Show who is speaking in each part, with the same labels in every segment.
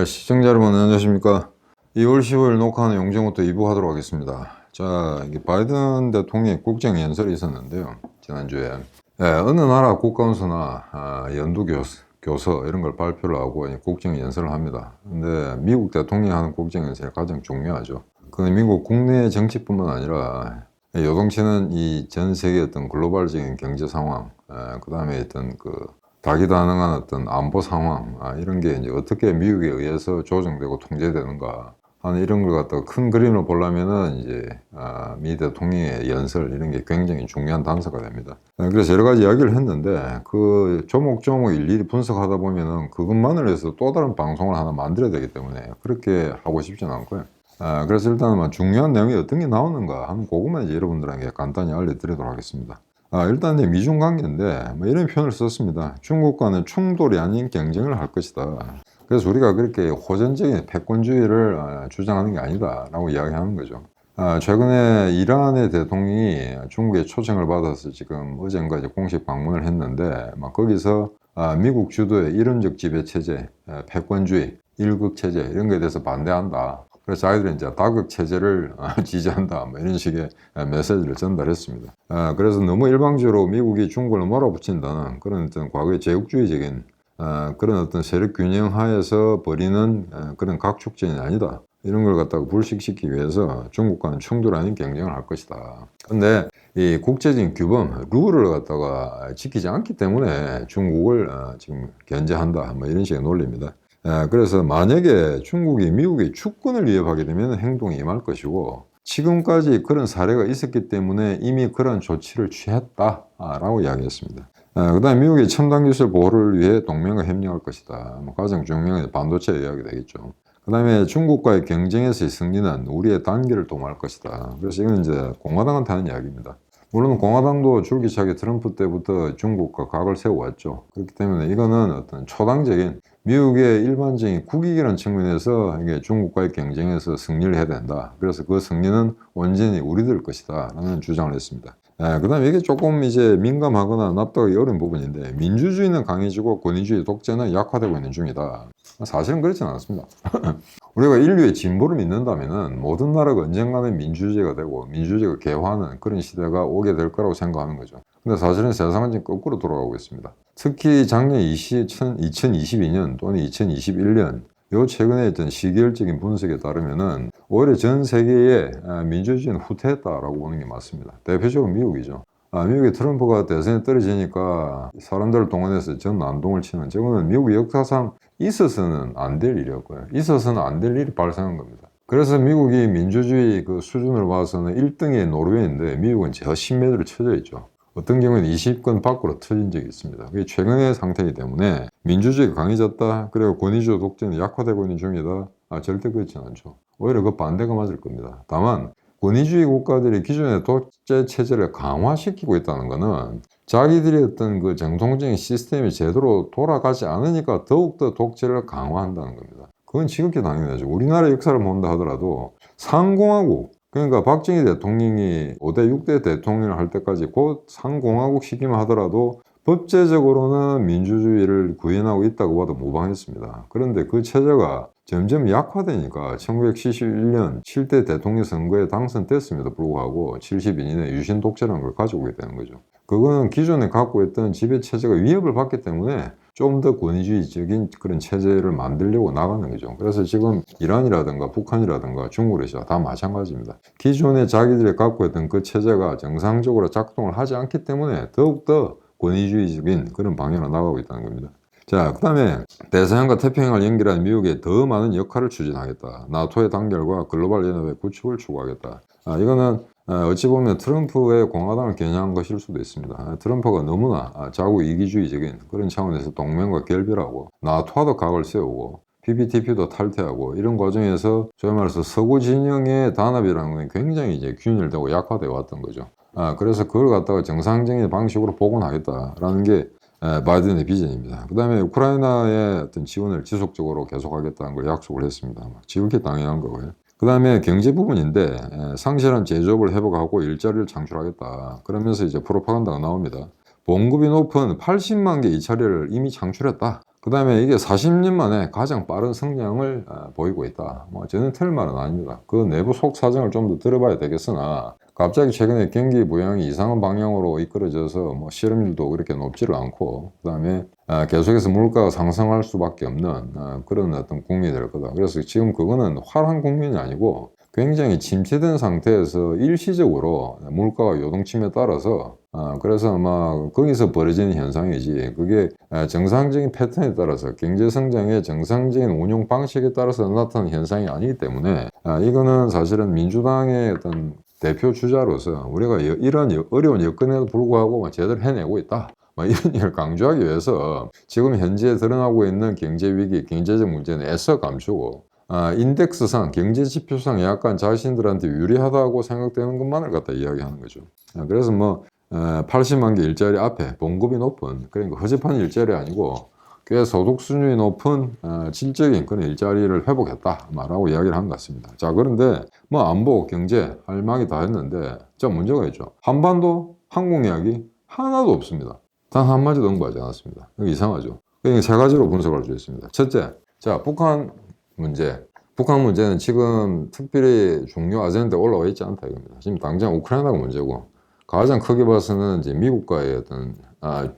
Speaker 1: 시청자 여러분 안녕하십니까. 2월 15일 녹화하는 용정부터 2부 하도록 하겠습니다. 자, 이게 바이든 대통령의 국정 연설이 있었는데요. 지난주에 어느 나라 국가원수나 연두교서 이런 걸 발표를 하고 국정 연설을 합니다. 근데 미국 대통령이 하는 국정 연설이 가장 중요하죠. 그 미국 국내 정치뿐만 아니라 요동치는 이 전 세계 어떤 글로벌적인 경제 상황, 그 다음에 어떤 다기다능한 어떤 안보 상황, 이런 게 이제 어떻게 미국에 의해서 조정되고 통제되는가 하는 이런 걸 갖다가 큰 그림을 보려면은 이제 미 대통령의 연설 이런 게 굉장히 중요한 단서가 됩니다. 그래서 여러 가지 이야기를 했는데 그 조목조목 일일이 분석하다 보면은 그것만을 해서 또 다른 방송을 하나 만들어야 되기 때문에 그렇게 하고 싶지는 않고요. 그래서 일단은 중요한 내용이 어떤 게 나오는가 하는 그것만 이제 여러분들에게 간단히 알려드리도록 하겠습니다. 일단 이제 미중 관계인데 이런 표현을 썼습니다. 중국과는 충돌이 아닌 경쟁을 할 것이다. 그래서 우리가 그렇게 호전적인 패권주의를 주장하는 게 아니다 라고 이야기하는 거죠. 최근에 이란의 대통령이 중국의 초청을 받아서 지금 어젠가 이제 공식 방문을 했는데 거기서 미국 주도의 이론적 지배체제, 패권주의, 일극체제 이런 거에 대해서 반대한다. 그래서 자기들은 이제 다극체제를 지지한다. 이런 식의 메시지를 전달했습니다. 그래서 너무 일방적으로 미국이 중국을 몰아붙인다는 그런 어떤 과거의 제국주의적인 그런 어떤 세력 균형 하에서 벌이는 그런 각축전이 아니다. 이런 걸 갖다가 불식시키기 위해서 중국과는 충돌 아닌 경쟁을 할 것이다. 근데 이 국제적인 규범, 룰을 갖다가 지키지 않기 때문에 중국을 지금 견제한다. 이런 식의 논리입니다. 그래서 만약에 중국이 미국의 주권을 위협하게 되면 행동이 임할 것이고 지금까지 그런 사례가 있었기 때문에 이미 그런 조치를 취했다라고 이야기했습니다. 그 다음에 미국의 첨단 기술 보호를 위해 동맹과 협력할 것이다. 가장 중요한 반도체 이야기 되겠죠. 그 다음에 중국과의 경쟁에서의 승리는 우리의 단계를 도모할 것이다. 그래서 이건 이제 공화당한테 하는 이야기입니다. 물론 공화당도 줄기차게 트럼프 때부터 중국과 각을 세워왔죠. 그렇기 때문에 이거는 어떤 초당적인 미국의 일반적인 국익이라는 측면에서 이게 중국과의 경쟁에서 승리를 해야 된다. 그래서 그 승리는 온전히 우리들 것이다. 라는 주장을 했습니다. 그 다음에 이게 조금 이제 민감하거나 납득하기 어려운 부분인데 민주주의는 강해지고 권위주의 독재는 약화되고 있는 중이다. 사실은 그렇지는 않습니다. 우리가 인류의 진보를 믿는다면 모든 나라가 언젠가는 민주주의가 되고 민주주의가 개화하는 그런 시대가 오게 될 거라고 생각하는 거죠. 근데 사실은 세상은 지금 거꾸로 돌아가고 있습니다. 특히 작년 2022년 또는 2021년 요 최근에 있던 시기열적인 분석에 따르면은 오히려 전 세계의 민주주의는 후퇴했다라고 보는 게 맞습니다. 대표적으로 미국이죠. 미국의 트럼프가 대선에 떨어지니까 사람들을 동원해서 전 난동을 치는 저거는 미국 역사상 있어서는 안 될 일이었고요. 있어서는 안 될 일이 발생한 겁니다. 그래서 미국이 민주주의 그 수준을 봐서는 1등이 노르웨이인데 미국은 저 신메드로 쳐져 있죠. 어떤 경우는 20권 밖으로 터진 적이 있습니다. 그게 최근의 상태이기 때문에 민주주의가 강해졌다. 그리고 권위주의 독재는 약화되고 있는 중이다. 절대 그렇지는 않죠. 오히려 그 반대가 맞을 겁니다. 다만 권위주의 국가들이 기존의 독재 체제를 강화시키고 있다는 것은 자기들의 어떤 그 정통적인 시스템이 제대로 돌아가지 않으니까 더욱더 독재를 강화한다는 겁니다. 그건 지극히 당연하죠. 우리나라 역사를 본다 하더라도 상공화국, 그러니까 박정희 대통령이 5대 6대 대통령을 할 때까지 곧 상공화국 시기만 하더라도 법제적으로는 민주주의를 구현하고 있다고 봐도 무방했습니다. 그런데 그 체제가 점점 약화되니까 1971년 7대 대통령 선거에 당선됐음에도 불구하고 72년에 유신 독재라는 걸 가지고 오게 되는 거죠. 그거는 기존에 갖고 있던 지배체제가 위협을 받기 때문에 좀 더 권위주의적인 그런 체제를 만들려고 나가는 거죠. 그래서 지금 이란이라든가 북한이라든가 중국, 러시아 다 마찬가지입니다. 기존에 자기들이 갖고 있던 그 체제가 정상적으로 작동을 하지 않기 때문에 더욱더 권위주의적인 그런 방향으로 나가고 있다는 겁니다. 자, 그 다음에 대서양과 태평양을 연결한 미국의 더 많은 역할을 추진하겠다. 나토의 단결과 글로벌 연합의 구축을 추구하겠다. 이거는 어찌 보면 트럼프의 공화당을 겨냥한 것일 수도 있습니다. 트럼프가 너무나 자국 이기주의적인 그런 차원에서 동맹과 결별하고 나토와도 각을 세우고 PPTP도 탈퇴하고 이런 과정에서 소위 말해서 서구 진영의 단합이라는 건 굉장히 이제 균일되고 약화되어 왔던 거죠. 그래서 그걸 갖다가 정상적인 방식으로 복원하겠다라는 게 바이든의 비전입니다. 그 다음에 우크라이나의 어떤 지원을 지속적으로 계속하겠다는 걸 약속을 했습니다. 지극히 당연한 거고요. 그 다음에 경제 부분인데 상실한 제조업을 회복하고 일자리를 창출하겠다. 그러면서 이제 프로파간다가 나옵니다. 봉급이 높은 80만 개 일자리를 이미 창출했다. 그 다음에 이게 40년 만에 가장 빠른 성장을 보이고 있다. 뭐 저는 틀린 말은 아닙니다. 그 내부 속 사정을 좀 더 들어봐야 되겠으나 갑자기 최근에 경기 부양이 이상한 방향으로 이끌어져서 뭐 실업률도 그렇게 높지를 않고 그 다음에 계속해서 물가가 상승할 수밖에 없는 그런 어떤 국면이 될 거다. 그래서 지금 그거는 화려한 국면이 아니고 굉장히 침체된 상태에서 일시적으로 물가가 요동침에 따라서 그래서 아마 거기서 벌어지는 현상이지 그게 정상적인 패턴에 따라서 경제성장의 정상적인 운용 방식에 따라서 나타나는 현상이 아니기 때문에 이거는 사실은 민주당의 어떤 대표 주자로서 우리가 이런 어려운 여건에도 불구하고 제대로 해내고 있다. 이런 일을 강조하기 위해서 지금 현재 드러나고 있는 경제 위기, 경제적 문제는 애써 감추고 인덱스상, 경제 지표상 약간 자신들한테 유리하다고 생각되는 것만을 갖다 이야기하는 거죠. 그래서 뭐 80만 개 일자리 앞에 봉급이 높은 그러니까 허접한 일자리 아니고 꽤 소득 수준이 높은 질적인 그런 일자리를 회복했다 라고 이야기를 한 것 같습니다. 자, 그런데 뭐 안보, 경제 할 말이 다 했는데 자, 문제가 있죠. 한반도 항공 이야기 하나도 없습니다. 단 한마디도 언급하지 않았습니다. 이거 이상하죠. 그러니까 세 가지로 분석할 수 있습니다. 첫째, 자, 북한 문제. 북한 문제는 지금 특별히 중요 아젠다에 올라와 있지 않다 이겁니다. 지금 당장 우크라이나가 문제고 가장 크게 봐서는 이제 미국과의 어떤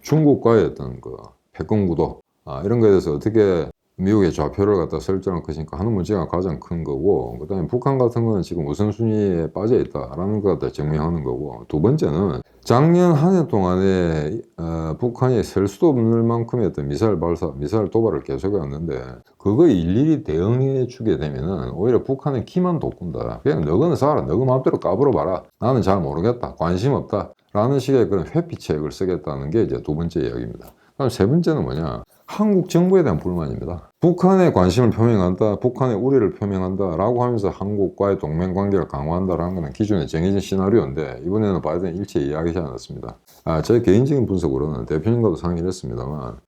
Speaker 1: 중국과의 어떤 그 패권 구도 이런 거에 대해서 어떻게 미국의 좌표를 갖다 설정할 것인가 하는 문제가 가장 큰 거고 그 다음에 북한 같은 거는 지금 우선순위에 빠져 있다라는 것 갖다 증명하는 거고 두 번째는 작년 한 해 동안에 북한이 셀 수도 없는 만큼의 어떤 미사일 발사, 미사일 도발을 계속해왔는데 그거 일일이 대응해 주게 되면은 오히려 북한은 기만 돋군다. 그냥 너거는 쏴라. 너거 마음대로 까불어봐라. 나는 잘 모르겠다. 관심 없다. 라는 식의 그런 회피책을 쓰겠다는 게 이제 두 번째 이야기입니다. 그럼 세 번째는 뭐냐? 한국 정부에 대한 불만입니다. 북한에 관심을 표명한다, 북한의 우려를 표명한다 라고 하면서 한국과의 동맹 관계를 강화한다라는 것은 기존에 정해진 시나리오인데 이번에는 바이든 일체 이야기하지 않았습니다. 제 개인적인 분석으로는 대표님과도 상의를 했습니다만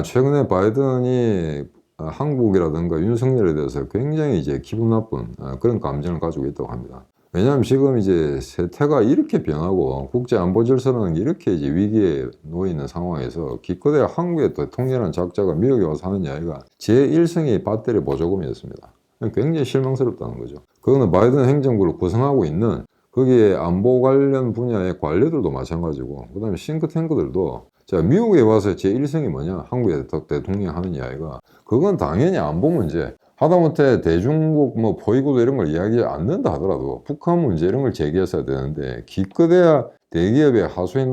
Speaker 1: 최근에 바이든이 한국이라든가 윤석열에 대해서 굉장히 이제 기분 나쁜 그런 감정을 가지고 있다고 합니다. 왜냐하면 지금 이제 세태가 이렇게 변하고 국제 안보 질서라는 게 이렇게 이제 위기에 놓여 있는 상황에서 기껏해야 한국의 대통령이라는 작자가 미국에 와서 하는 이야기가 제1성의 배터리 보조금이었습니다. 굉장히 실망스럽다는 거죠. 그거는 바이든 행정부를 구성하고 있는 거기에 안보 관련 분야의 관료들도 마찬가지고 그 다음에 싱크탱크들도 자 미국에 와서 제1성이 뭐냐 한국의 대통령이 하는 이야기가 그건 당연히 안보 문제 하다못해 대중국 뭐 보이고도 이런 걸 이야기하지 않는다 하더라도 북한 문제 이런 걸 제기했어야 되는데 기껏해야 대기업의 하수인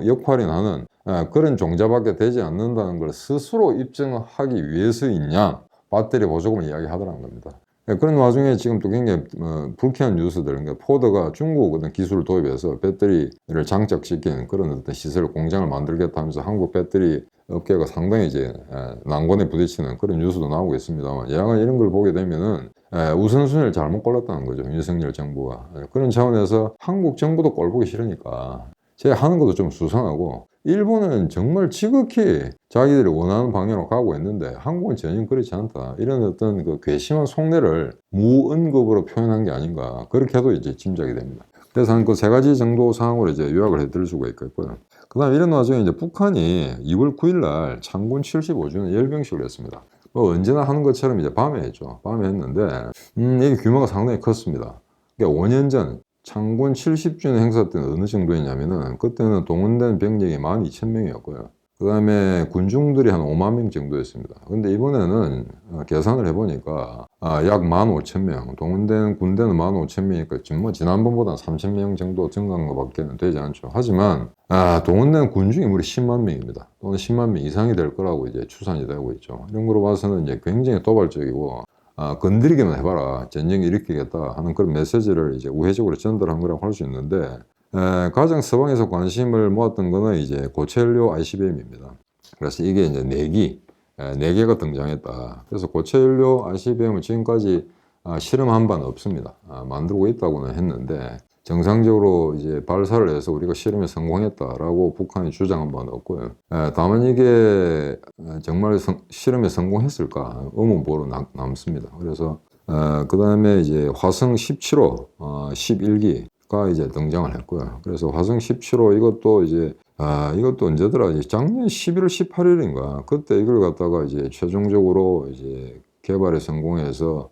Speaker 1: 역할이 나는 그런 종자밖에 되지 않는다는 걸 스스로 입증하기 위해서이냐 배터리 보조금을 이야기하더라는 겁니다. 그런 와중에 지금 또 굉장히 불쾌한 뉴스들, 그러니까 포드가 중국 어떤 기술을 도입해서 배터리를 장착시키는 그런 어떤 시설 공장을 만들겠다 하면서 한국 배터리 업계가 상당히 이제 난관에 부딪히는 그런 뉴스도 나오고 있습니다만 야간 이런 걸 보게 되면은 우선순위를 잘못 골랐다는 거죠. 윤석열 정부가. 그런 차원에서 한국 정부도 꼴 보기 싫으니까 제 하는 것도 좀 수상하고 일본은 정말 지극히 자기들이 원하는 방향으로 가고 있는데 한국은 전혀 그렇지 않다. 이런 어떤 그 괘씸한 속내를 무언급으로 표현한 게 아닌가. 그렇게도 이제 짐작이 됩니다. 그래서 한 그 세 가지 정도 상황으로 이제 요약을 해드릴 수가 있겠고요. 그 다음 이런 와중에 이제 북한이 2월 9일 날 창군 75주년 열병식을 했습니다. 언제나 하는 것처럼 이제 밤에 했죠. 밤에 했는데, 이게 규모가 상당히 컸습니다. 그러니까 5년 전 창군 70주년 행사 때는 어느 정도였냐면은, 그때는 동원된 병력이 12,000명이었고요. 그 다음에 군중들이 한 5만 명 정도였습니다. 근데 이번에는 계산을 해보니까 약 15,000명, 동원된 군대는 15,000명이니까 지금 뭐 지난번보다 3,000명 정도 증가한 것밖에 되지 않죠. 하지만 동원된 군중이 무려 10만 명입니다. 또는 10만 명 이상이 될 거라고 이제 추산이 되고 있죠. 이런 거로 봐서는 이제 굉장히 도발적이고 건드리기만 해봐라, 전쟁이 일으키겠다 하는 그런 메시지를 이제 우회적으로 전달한 거라고 할 수 있는데 가장 서방에서 관심을 모았던 거는 이제 고체연료 ICBM입니다. 그래서 이게 이제 4개가 등장했다. 그래서 고체연료 ICBM을 지금까지 실험한 바는 없습니다. 만들고 있다고는 했는데 정상적으로 이제 발사를 해서 우리가 실험에 성공했다라고 북한이 주장한 바는 없고요. 다만 이게 정말 실험에 성공했을까 의문부호로 남습니다. 그래서 그 다음에 이제 화성 17호 11기 가 이제 등장을 했고요. 그래서 화성 17호 이것도 이제 이것도 언제더라? 이제 작년 11월 18일인가? 그때 이걸 갖다가 이제 최종적으로 이제 개발에 성공해서,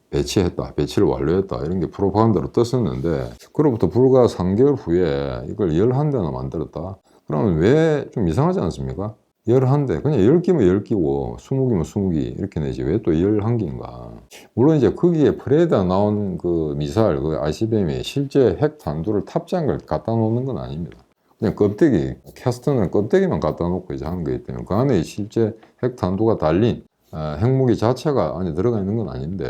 Speaker 1: 배치를 완료했다. 이런 게 프로파간다로 떴었는데, 그로부터 불과 3개월 후에 이걸 11대나 만들었다? 그러면 왜 좀 이상하지 않습니까? 11대, 그냥 10기면 10기고, 20기면 20기, 이렇게 내지. 왜 또 11기인가? 물론 이제 거기에 프레다 나온 그 미사일, 그 ICBM이 실제 핵 탄두를 탑재한 걸 갖다 놓는 건 아닙니다. 그냥 껍데기, 캐스터는 껍데기만 갖다 놓고 이제 하는 거기 때문에 그 안에 실제 핵 탄두가 달린 핵무기 자체가 안에 들어가 있는 건 아닌데,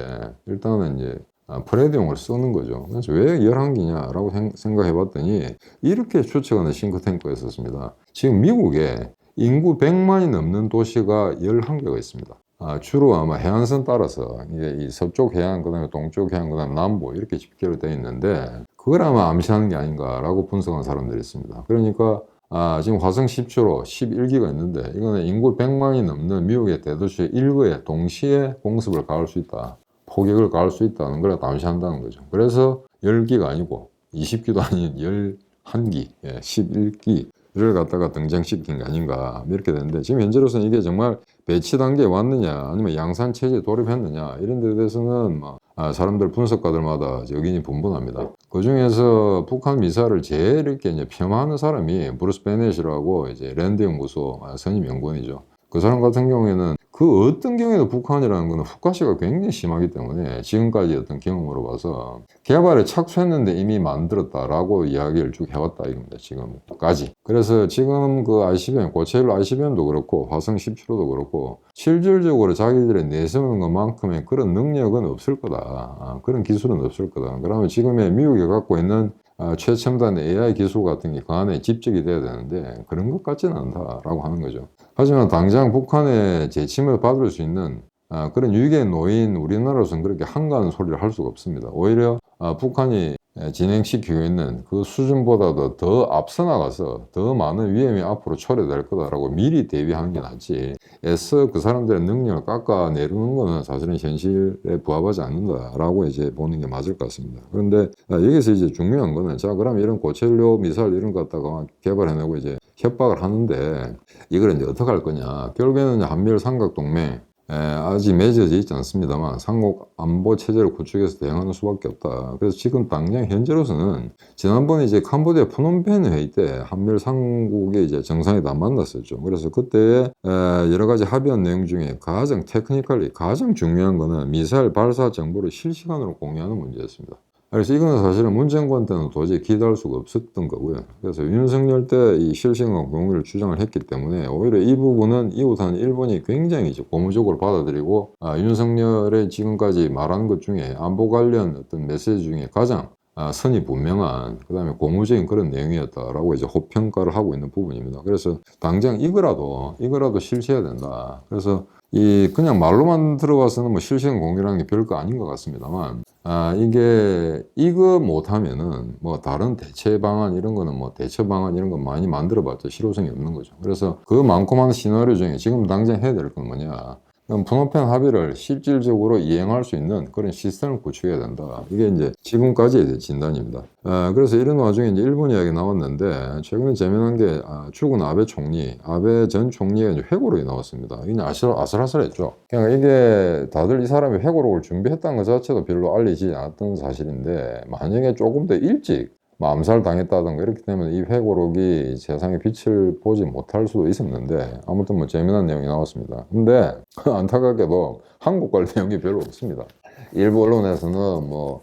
Speaker 1: 일단은 이제 프레드용을 쓰는 거죠. 그래서 왜 11기냐라고 생각해 봤더니 이렇게 추측하는 싱크탱크가 있었습니다. 지금 미국에 인구 100만이 넘는 도시가 11개가 있습니다. 주로 아마 해안선 따라서 이게 이 서쪽 해안, 그 다음에 동쪽 해안, 그 다음에 남부 이렇게 집계로 되어 있는데, 그걸 아마 암시하는 게 아닌가라고 분석한 사람들이 있습니다. 그러니까 지금 화성 10초로 11기가 있는데, 이거는 인구 100만이 넘는 미국의 대도시 일거에 동시에 공습을 가할 수 있다, 포격을 가할 수 있다는 걸 암시한다는 거죠. 그래서 10기가 아니고 20기도 아닌 11기, 11기를 갖다가 등장시킨 게 아닌가, 이렇게 되는데, 지금 현재로서는 이게 정말 배치 단계에 왔느냐, 아니면 양산 체제에 돌입했느냐, 이런 데 대해서는 사람들 분석가들마다 의견이 분분합니다. 그 중에서 북한 미사일을 제일 이렇게 이제 폄하하는 사람이 브루스 베넷이라고 이제 랜드 연구소 선임 연구원이죠. 그 사람 같은 경우에는 그 어떤 경우에도 북한이라는 것은 훅가시가 굉장히 심하기 때문에 지금까지 어떤 경험으로 봐서 개발에 착수했는데 이미 만들었다라고 이야기를 쭉 해왔다 이겁니다. 지금까지. 그래서 지금 그 ICBM, 고체일로 ICBM도 그렇고 화성 17호도 그렇고 실질적으로 자기들이 내세우는 것만큼의 그런 능력은 없을 거다. 그런 기술은 없을 거다. 그러면 지금의 미국이 갖고 있는 최첨단 AI 기술 같은 게 그 안에 집적이 돼야 되는데 그런 것 같지는 않다라고 하는 거죠. 하지만 당장 북한의 재침을 받을 수 있는 그런 위기에 놓인 우리나라로서는 그렇게 한가한 소리를 할 수가 없습니다. 오히려 북한이 진행시키고 있는 그 수준보다도 더 앞서 나가서 더 많은 위험이 앞으로 초래될 거다라고 미리 대비하는 게 낫지, 애써 그 사람들의 능력을 깎아내리는 거는 사실은 현실에 부합하지 않는다라고 이제 보는 게 맞을 것 같습니다. 그런데 여기서 이제 중요한 거는, 자, 그럼 이런 고철료 미사일 이런 거 갖다가 개발해내고 이제 협박을 하는데, 이걸 이제 어떻게 할 거냐. 결국에는 한미일 삼각동맹, 아직 맺어져 있지 않습니다만 삼국 안보 체제를 구축해서 대응하는 수밖에 없다. 그래서 지금 당장 현재로서는, 지난번에 이제 캄보디아 프놈펜 회의 때 한미일 삼국이 이제 정상회담 만났었죠. 그래서 그때 여러 가지 합의한 내용 중에 가장 테크니컬리 가장 중요한 거는 미사일 발사 정보를 실시간으로 공유하는 문제였습니다. 그래서 이거는 사실은 문 정권 때는 도저히 기대할 수가 없었던 거고요. 그래서 윤석열 때 이 실시간 공유를 주장을 했기 때문에 오히려 이 부분은 이웃하는 일본이 굉장히 이제 고무적으로 받아들이고, 윤석열의 지금까지 말한 것 중에 안보 관련 어떤 메시지 중에 가장 선이 분명한, 그 다음에 고무적인 그런 내용이었다라고 이제 호평가를 하고 있는 부분입니다. 그래서 당장 이거라도 실시해야 된다. 그래서 그냥 말로만 들어봐서는 뭐 실시간 공유라는 게 별거 아닌 것 같습니다만, 이거 못하면은 뭐 다른 대체 방안 이런 거는 뭐 대처 방안 이런 거 많이 만들어봤자 실효성이 없는 거죠. 그래서 그 많고 많은 시나리오 중에 지금 당장 해야 될 건 뭐냐. 그럼 프놈펜 합의를 실질적으로 이행할 수 있는 그런 시스템을 구축해야 된다. 이게 이제 지금까지의 진단입니다. 그래서 이런 와중에 이제 일본 이야기 나왔는데, 최근에 재미난 게 죽은 아베 전 총리가 이제 회고록이 나왔습니다. 이게 아슬아슬했죠. 그러니까 이게 다들 이 사람이 회고록을 준비했다는 것 자체도 별로 알리지 않았던 사실인데, 만약에 조금 더 일찍 암살 당했다던가 이렇게 되면 이 회고록이 세상의 빛을 보지 못할 수도 있었는데, 아무튼 뭐 재미난 내용이 나왔습니다. 근데 안타깝게도 한국 갈 내용이 별로 없습니다. 일부 언론에서는 뭐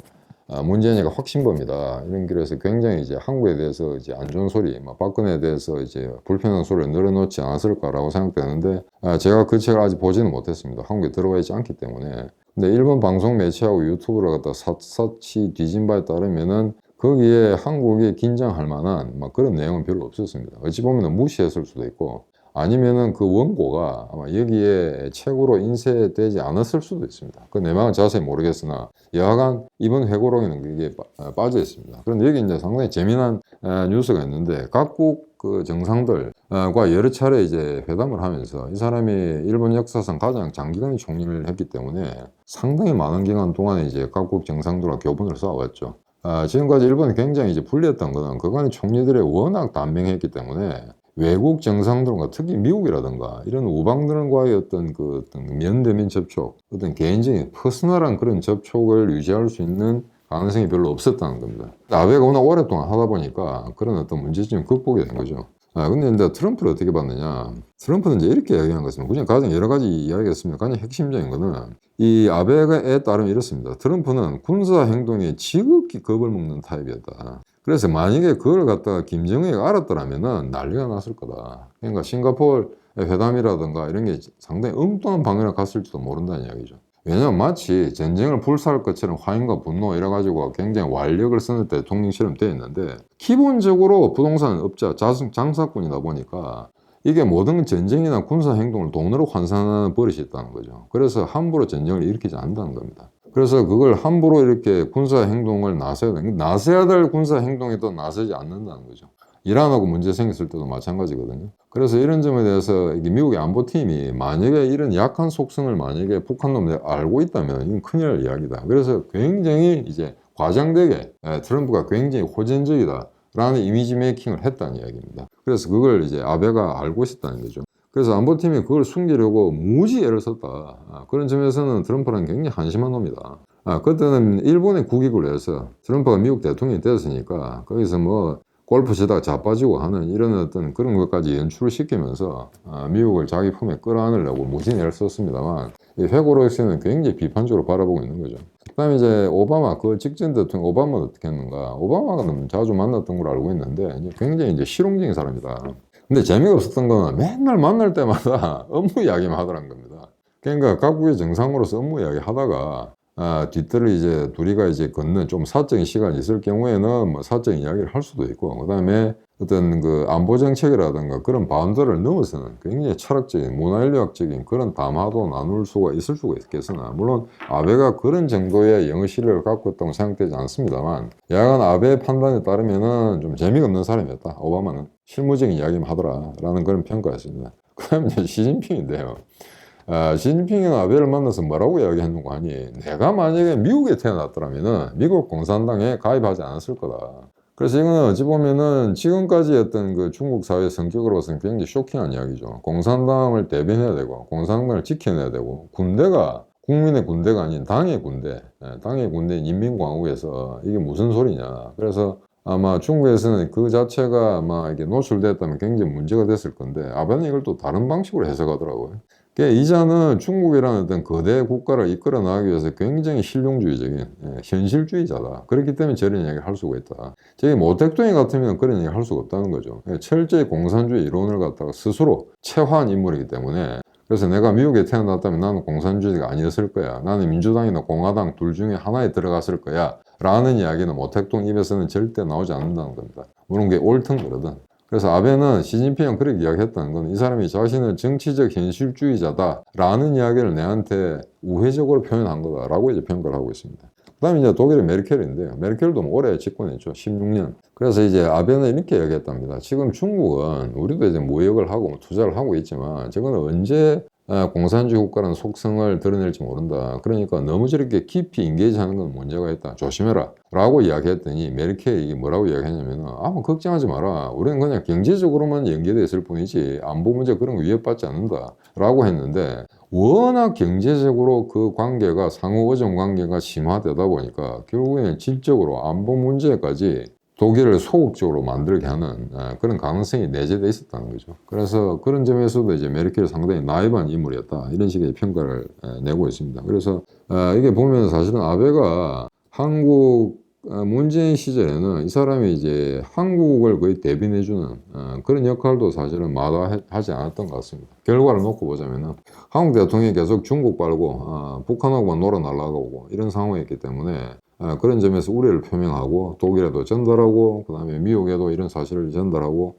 Speaker 1: 문재인이가 확신범이다 이런 길에서 굉장히 이제 한국에 대해서 이제 안 좋은 소리, 박근혜에 대해서 이제 불편한 소리를 늘어놓지 않았을까라고 생각되는데, 제가 그 책을 아직 보지는 못했습니다. 한국에 들어와 있지 않기 때문에. 근데 일본 방송 매체하고 유튜브를 갖다 샅샅이 뒤진 바에 따르면은 거기에 한국이 긴장할 만한 그런 내용은 별로 없었습니다. 어찌 보면 무시했을 수도 있고, 아니면은 그 원고가 아마 여기에 책으로 인쇄되지 않았을 수도 있습니다. 그 내막은 자세히 모르겠으나 여하간 이번 회고록에는 그게 빠져 있습니다. 그런데 여기 이제 상당히 재미난 뉴스가 있는데, 각국 그 정상들과 여러 차례 이제 회담을 하면서, 이 사람이 일본 역사상 가장 장기간 총리를 했기 때문에 상당히 많은 기간 동안에 이제 각국 정상들과 교분을 쌓아왔죠. 지금까지 일본이 굉장히 이제 불리했던 거는 그간의 총리들이 워낙 단명했기 때문에 외국 정상들과 특히 미국이라든가 이런 우방들과의 어떤 면대면 접촉, 어떤 개인적인 퍼스널한 그런 접촉을 유지할 수 있는 가능성이 별로 없었다는 겁니다. 아베가 워낙 오랫동안 하다 보니까 그런 어떤 문제점이 극복이 된 거죠. 근데 이제 트럼프를 어떻게 봤느냐. 트럼프는 이제 이렇게 이야기한 것입니다. 그냥 가장 여러 가지 이야기했습니다. 가장 핵심적인 거는 이 아베에 따르면 이렇습니다. 트럼프는 군사 행동에 지극히 겁을 먹는 타입이었다. 그래서 만약에 그걸 갖다가 김정은이가 알았더라면은 난리가 났을 거다. 그러니까 싱가포르 회담이라든가 이런 게 상당히 엉뚱한 방향으로 갔을지도 모른다는 이야기죠. 왜냐면 마치 전쟁을 불사할 것처럼 화인과 분노 이래가지고 굉장히 완력을 쓰는 대통령처럼 되어 있는데 기본적으로 부동산 업자, 장사꾼이다 보니까 이게 모든 전쟁이나 군사 행동을 돈으로 환산하는 버릇이 있다는 거죠. 그래서 함부로 전쟁을 일으키지 않는다는 겁니다. 그래서 그걸 함부로 이렇게 군사 행동을 나서야 될 군사 행동에도 나서지 않는다는 거죠. 이란하고 문제 생겼을 때도 마찬가지거든요. 그래서 이런 점에 대해서 이게 미국의 안보팀이 만약에 이런 약한 속성을 만약에 북한 놈들이 알고 있다면 이건 큰일 날 이야기다. 그래서 굉장히 이제 과장되게 트럼프가 굉장히 호전적이다 라는 이미지 메이킹을 했다는 이야기입니다. 그래서 그걸 이제 아베가 알고 있었다는 거죠. 그래서 안보팀이 그걸 숨기려고 무지 애를 썼다. 그런 점에서는 트럼프는 굉장히 한심한 놈이다. 그때는 일본의 국익을 위해서 트럼프가 미국 대통령이 됐으니까 거기서 뭐 골프 치다가 자빠지고 하는 이런 어떤 그런 것까지 연출을 시키면서 미국을 자기 품에 끌어안으려고 무지 애를 썼습니다만 이 회고로서는 굉장히 비판적으로 바라보고 있는 거죠. 그 다음에 이제 오바마, 그 직전 대통령 오바마는 어떻게 했는가. 오바마가 자주 만났던 걸 알고 있는데 굉장히 이제 실용적인 사람이다. 근데 재미가 없었던 거는 맨날 만날 때마다 업무 이야기만 하더란 겁니다. 그러니까 각국의 정상으로서 업무 이야기 하다가 뒤뜰을 이제 둘이가 이제 걷는 좀 사적인 시간이 있을 경우에는 뭐 사적인 이야기를 할 수도 있고, 그 다음에 어떤 그 안보 정책이라든가 그런 바운더를 넘어서는 굉장히 철학적인, 문화인류학적인 그런 담화도 나눌 수가 있을 수가 있겠으나, 물론 아베가 그런 정도의 영어 실력을 갖고 있다고 생각되지 않습니다만, 야간 아베의 판단에 따르면은 좀 재미가 없는 사람이었다. 오바마는 실무적인 이야기만 하더라라는 그런 평가였습니다. 그 다음에 이제 시진핑인데요. 시진핑은 아베를 만나서 뭐라고 이야기했는고 하니, 내가 만약에 미국에 태어났더라면은 미국 공산당에 가입하지 않았을 거다. 그래서 이거는 어찌 보면은 지금까지 어떤 그 중국 사회 성격으로서는 굉장히 쇼킹한 이야기죠. 공산당을 대변해야 되고, 공산당을 지켜내야 되고, 군대가 국민의 군대가 아닌 당의 군대, 당의 군대인 인민공화국에서 이게 무슨 소리냐. 그래서 아마 중국에서는 그 자체가 아마 이게 노출됐다면 굉장히 문제가 됐을 건데, 아베는 이걸 또 다른 방식으로 해석하더라고요. 이자는 중국이라는 어떤 거대 국가를 이끌어 나가기 위해서 굉장히 실용주의적인 현실주의자다. 그렇기 때문에 저런 이야기를 할 수가 있다. 저기 모택동이 같으면 그런 이야기를 할 수가 없다는 거죠. 철저히 공산주의 이론을 갖다가 스스로 체화한 인물이기 때문에, 그래서 내가 미국에 태어났다면 나는 공산주의가 아니었을 거야. 나는 민주당이나 공화당 둘 중에 하나에 들어갔을 거야. 라는 이야기는 모택동 입에서는 절대 나오지 않는다는 겁니다. 물론 그게 옳든 그러든. 그래서 아베는 시진핑은 그렇게 이야기했다는 건 이 사람이 자신은 정치적 현실주의자다라는 이야기를 내한테 우회적으로 표현한 거다라고 이제 평가를 하고 있습니다. 그 다음에 이제 독일의 메르켈인데요. 메르켈도 올해 집권했죠. 16년. 그래서 이제 아베는 이렇게 이야기했답니다. 지금 중국은 우리도 이제 무역을 하고 투자를 하고 있지만 저거는 언제 공산주의 국가라는 속성을 드러낼지 모른다. 그러니까 너무 저렇게 깊이 인게이지하는 건 문제가 있다. 조심해라. 라고 이야기했더니 메르켈이 뭐라고 이야기했냐면 아무 걱정하지 마라. 우리는 그냥 경제적으로만 연계되어 있을 뿐이지 안보 문제 그런 거 위협받지 않는다. 라고 했는데 워낙 경제적으로 그 관계가 상호 의존 관계가 심화되다 보니까 결국에는 질적으로 안보 문제까지 독일을 소극적으로 만들게 하는 그런 가능성이 내재되어 있었다는 거죠. 그래서 그런 점에서도 이제 메르켈이 상당히 나이브한 인물이었다. 이런 식의 평가를 내고 있습니다. 그래서 이게 보면 사실은 아베가 한국 문재인 시절에는 이 사람이 이제 한국을 거의 대변해주는 그런 역할도 사실은 마다하지 않았던 것 같습니다. 결과를 놓고 보자면은 한국 대통령이 계속 중국 빨고 북한하고만 놀아 날아가고 이런 상황이었기 때문에 그런 점에서 우려를 표명하고 독일에도 전달하고 그 다음에 미국에도 이런 사실을 전달하고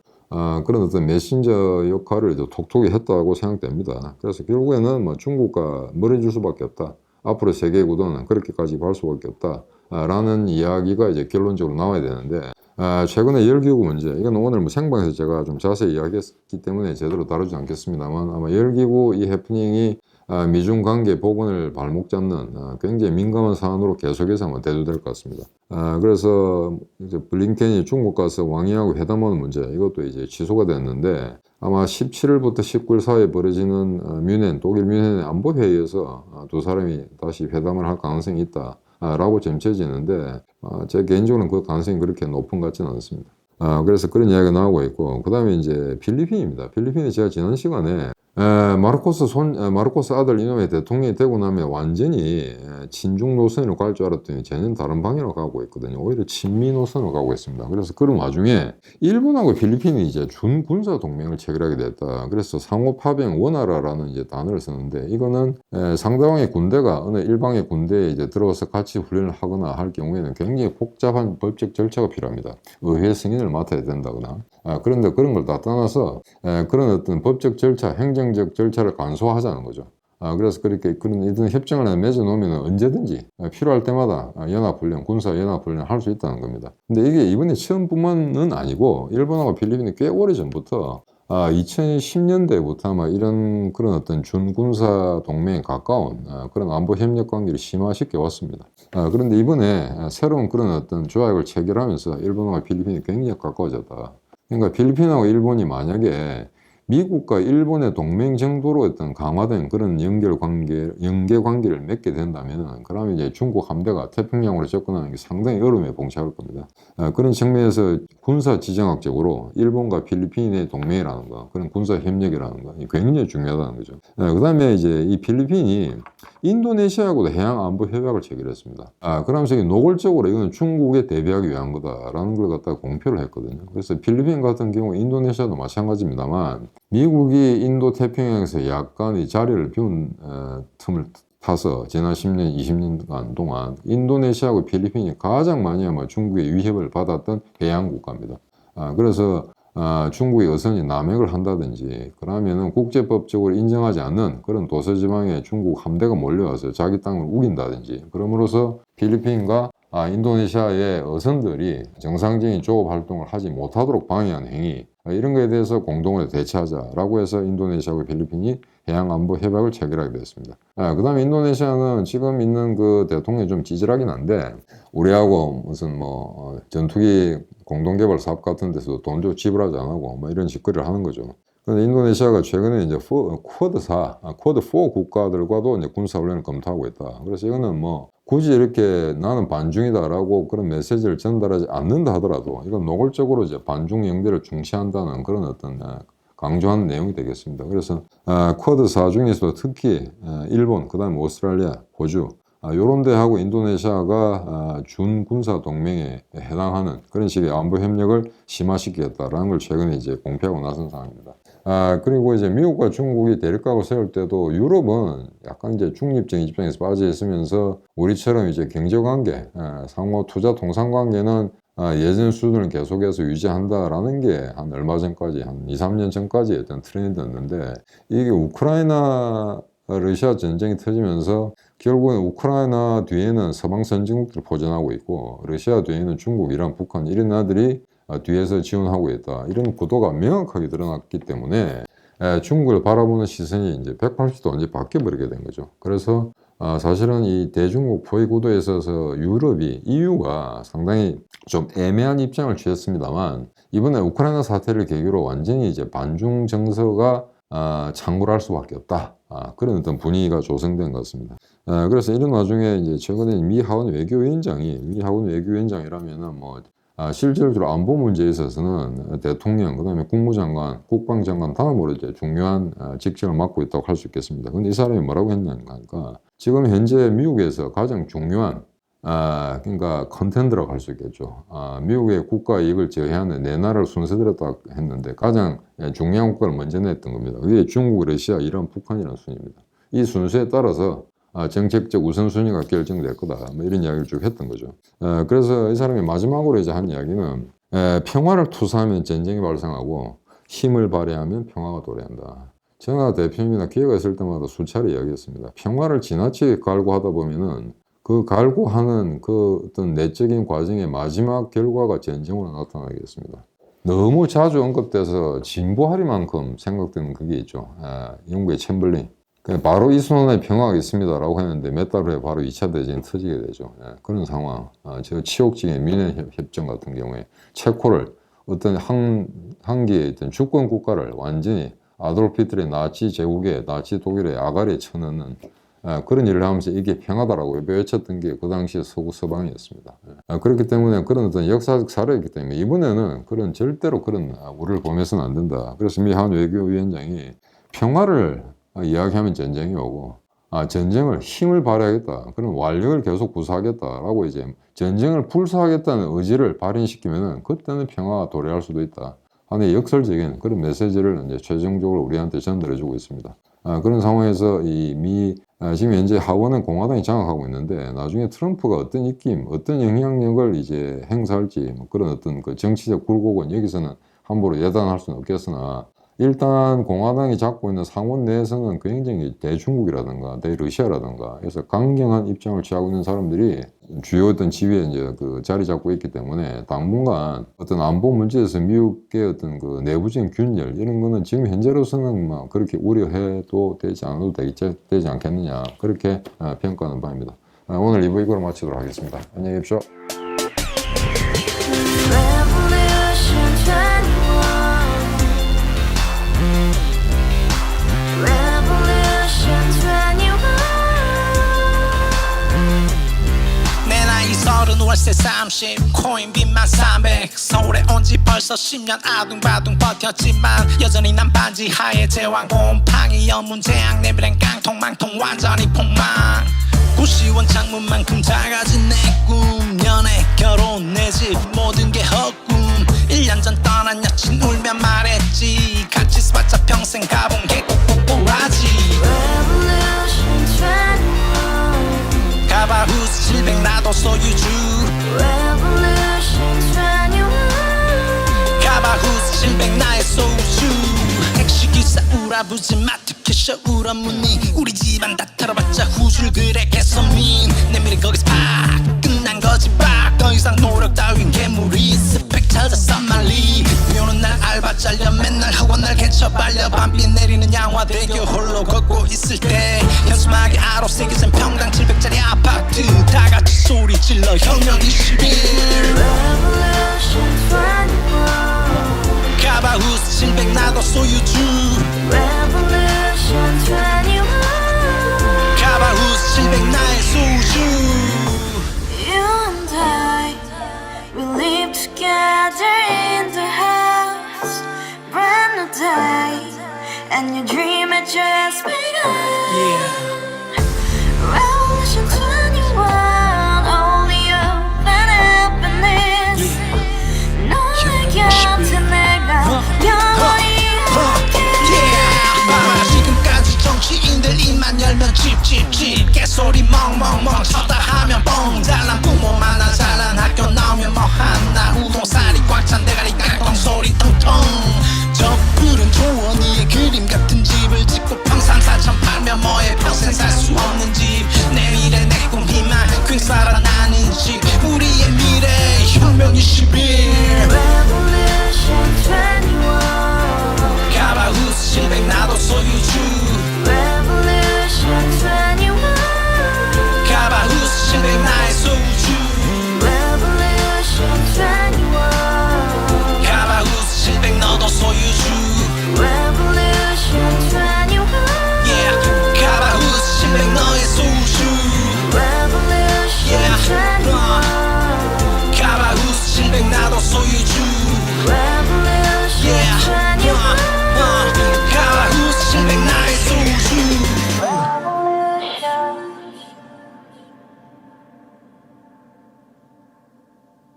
Speaker 1: 그런 어떤 메신저 역할을 이제 톡톡히 했다고 생각됩니다. 그래서 결국에는 뭐 중국과 멀어질 수밖에 없다. 앞으로 세계 구도는 그렇게까지 갈 수밖에 없다. 라는 이야기가 이제 결론적으로 나와야 되는데 최근에 열기구 문제, 이건 오늘 뭐 생방에서 제가 좀 자세히 이야기했기 때문에 제대로 다루지 않겠습니다만 아마 열기구 이 해프닝이 미중 관계 복원을 발목 잡는 굉장히 민감한 사안으로 계속해서 한번 대두될 것 같습니다. 그래서 이제 블링켄이 중국 가서 왕이하고 회담하는 문제, 이것도 이제 취소가 됐는데, 아마 17일부터 19일 사이에 벌어지는 독일 뮌헨의 안보회의에서 두 사람이 다시 회담을 할 가능성이 있다 라고 점쳐지는데, 제 개인적으로는 그 가능성이 그렇게 높은 것 같지는 않습니다. 그래서 그런 이야기가 나오고 있고, 그 다음에 이제 필리핀입니다. 필리핀이 제가 지난 시간에 마르코스 아들 이놈의 대통령이 되고 나면 완전히 친중 노선으로 갈 줄 알았더니 전혀 다른 방향으로 가고 있거든요. 오히려 친미 노선으로 가고 있습니다. 그래서 그런 와중에 일본하고 필리핀이 이제 준군사 동맹을 체결하게 됐다. 그래서 상호 파병 원활화라는 이제 단어를 쓰는데, 이거는 상대방의 군대가 어느 일방의 군대에 이제 들어와서 같이 훈련을 하거나 할 경우에는 굉장히 복잡한 법적 절차가 필요합니다. 의회 승인을 맡아야 된다거나. 그런데 그런 걸 다 떠나서 그런 어떤 법적 절차, 행정적 절차를 간소화하자는 거죠. 그래서 그렇게 그런 이런 협정을 맺어놓으면 언제든지 필요할 때마다 연합훈련, 군사연합훈련을 할 수 있다는 겁니다. 근데 이게 이번에 처음뿐만은 아니고 일본하고 필리핀이 꽤 오래전부터 2010년대부터 아마 이런 그런 어떤 준군사 동맹에 가까운 그런 안보 협력 관계를 심화시켜 왔습니다. 그런데 이번에 새로운 그런 어떤 조약을 체결하면서 일본하고 필리핀이 굉장히 가까워졌다. 그러니까 필리핀하고 일본이 만약에 미국과 일본의 동맹 정도로 어떤 강화된 그런 연계 관계를 맺게 된다면, 그러면 이제 중국 함대가 태평양으로 접근하는 게 상당히 어려움에 봉착할 겁니다. 그런 측면에서 군사 지정학적으로 일본과 필리핀의 동맹이라는 거, 그런 군사 협력이라는 거, 굉장히 중요하다는 거죠. 그 다음에 이제 이 필리핀이 인도네시아하고도 해양 안보 협약을 체결했습니다. 그러면서 노골적으로 이건 중국에 대비하기 위한 거다라는 걸 갖다가 공표를 했거든요. 그래서 필리핀 같은 경우 인도네시아도 마찬가지입니다만, 미국이 인도 태평양에서 약간 이 자리를 비운 틈을 타서 지난 10년, 20년간 동안 인도네시아하고 필리핀이 가장 많이 아마 중국의 위협을 받았던 해양 국가입니다. 그래서 중국이 어선이 남획을 한다든지 그러면은 국제법적으로 인정하지 않는 그런 도서지방에 중국 함대가 몰려와서 자기 땅을 우긴다든지, 그럼으로써 필리핀과 인도네시아의 어선들이 정상적인 조업 활동을 하지 못하도록 방해한 행위, 이런 거에 대해서 공동으로 대처하자라고 해서 인도네시아와 필리핀이 해양안보 협약을 체결하게 됐습니다. 그 다음에 인도네시아는 지금 있는 그 대통령이 좀 찌질하긴 한데, 우리하고 무슨 전투기 공동개발 사업 같은 데서 돈 좀 지불하지 않고 이런 짓거리를 하는 거죠. 근데 인도네시아가 최근에 이제 쿼드4 국가들과도 이제 군사훈련을 검토하고 있다. 그래서 이거는 굳이 이렇게 나는 반중이다라고 그런 메시지를 전달하지 않는다 하더라도 이건 노골적으로 이제 반중 영대를 중시한다는 그런 어떤 강조하는 내용이 되겠습니다. 그래서 쿼드4 중에서도 특히 일본, 그 다음에 오스트랄리아, 호주, 요런 데하고 인도네시아가 준군사 동맹에 해당하는 그런 식의 안보 협력을 심화시키겠다라는 걸 최근에 이제 공표하고 나선 상황입니다. 그리고 이제 미국과 중국이 대립각을 세울 때도 유럽은 약간 이제 중립적인 입장에서 빠져 있으면서 우리처럼 이제 경제관계, 상호 투자 통상관계는 예전 수준을 계속해서 유지한다라는 게 한 얼마 전까지, 한 2, 3년 전까지 어떤 트렌드였는데, 이게 우크라이나 러시아 전쟁이 터지면서 결국엔 우크라이나 뒤에는 서방 선진국들이 포진하고 있고, 러시아 뒤에는 중국, 이란, 북한 이런 나라들이 뒤에서 지원하고 있다. 이런 구도가 명확하게 드러났기 때문에 중국을 바라보는 시선이 이제 180도 완전히 바뀌어버리게 된 거죠. 그래서 사실은 이 대중국 포위 구도에 있어서 유럽이, EU가 상당히 좀 애매한 입장을 취했습니다만, 이번에 우크라이나 사태를 계기로 완전히 이제 반중 정서가 창궐할 수밖에 없다. 그런 어떤 분위기가 조성된 것 같습니다. 그래서 이런 와중에 이제 최근에 미 하원 외교위원장이라면은 실질적으로 안보 문제에 있어서는 대통령, 그다음에 국무장관, 국방장관 다음으로 이제 중요한 직책을 맡고 있다고 할 수 있겠습니다. 근데 이 사람이 뭐라고 했냐니까 하니까, 지금 현재 미국에서 가장 중요한 그러니까 컨텐더라고 할 수 있겠죠. 미국의 국가 이익을 제외하는 네 나라를 순서대로다 했는데 가장 중요한 국가를 먼저 냈던 겁니다. 그게 중국, 러시아, 이란, 북한이라는 순입니다. 이 순서에 따라서 정책적 우선순위가 결정될 거다. 이런 이야기를 쭉 했던 거죠. 그래서 이 사람이 마지막으로 이제 한 이야기는 평화를 투사하면 전쟁이 발생하고 힘을 발휘하면 평화가 도래한다. 제가 대표님이나 기회가 있을 때마다 수차례 이야기했습니다. 평화를 지나치게 갈구하다 보면은 그 갈구하는 그 어떤 내적인 과정의 마지막 결과가 전쟁으로 나타나겠습니다. 너무 자주 언급돼서 진보하리만큼 생각되는 그게 있죠. 영국의 챔벌린. 바로 이 순환의 평화가 있습니다라고 했는데 몇 달 후에 바로 2차 대전이 터지게 되죠. 그런 상황. 저 치욕적인 미네 협정 같은 경우에 체코를 어떤 한기에 있던 주권 국가를 완전히 아돌프 히틀러의 나치 제국에 나치 독일의 아가리에 쳐넣는 그런 일을 하면서 이게 평화다라고 외쳤던 게 그 당시에 서구 서방이었습니다. 그렇기 때문에 그런 어떤 역사적 사례였기 때문에 이번에는 그런 절대로 그런 우려를 범해서는 안 된다. 그래서 미 한 외교위원장이 평화를 이야기하면 전쟁이 오고 전쟁을 힘을 발휘하겠다. 그런 완력을 계속 구사하겠다라고 이제 전쟁을 불사하겠다는 의지를 발현시키면은 그때는 평화가 도래할 수도 있다 하는 역설적인 그런 메시지를 이제 최종적으로 우리한테 전달해주고 있습니다. 그런 상황에서 지금 현재 하원은 공화당이 장악하고 있는데 나중에 트럼프가 어떤 입김, 어떤 영향력을 이제 행사할지 뭐 그런 어떤 그 정치적 굴곡은 여기서는 함부로 예단할 수는 없겠으나 일단 공화당이 잡고 있는 상원 내에서는 굉장히 대중국이라든가 대러시아라든가 그래서 강경한 입장을 취하고 있는 사람들이 주요 어떤 지위에 이제 그 자리 잡고 있기 때문에 당분간 어떤 안보 문제에서 미국의 어떤 그 내부적인 균열 이런 거는 지금 현재로서는 막 그렇게 우려해도 되지 않아도 되지 않겠느냐 그렇게 평가하는 바입니다. 오늘 2부 이거로 마치도록 하겠습니다. 안녕히 계십시오.
Speaker 2: 월세 30 코인빚만 300 서울에 온 지 벌써 10년 아둥바둥 버텼지만 여전히 난 반지 하에 제왕 곰팡이 연문제약 내비랑 깡통망통 완전히 폭망 고시원 창문만큼 작아진 내 꿈 연애 결혼 내 집 모든 게 헛꿈 1년 전 떠난 여친 울며 말했지 같이 써봤자 평생 가본 게 꼭꼭꼭하지 가바후스 700 나도 소유주 가바후스 700 나의 소유주 택시기사 우라부지 마트캐셔 울어무니 우리 집안 다 털어봤자 후줄 그래 개선민 내 미래 거기서 팍 끝난 거지 팍 더 이상 노력 따윈 괴물이 스펙 찾아서 말리 비오는 날 알바 잘려 맨날 학원 날 개쳐 발려 밤비 내리는 양화대교 홀로 걷고 있을 때 현수막에 아로 새겨진 평당 700짜리 아파트 다같이 소리 질러 혁명 21 가바후스 700 나도 소유주 가바후스 700 나의 소유주
Speaker 3: live together in the house, brand new day, and your dream had just begun.
Speaker 2: Yeah.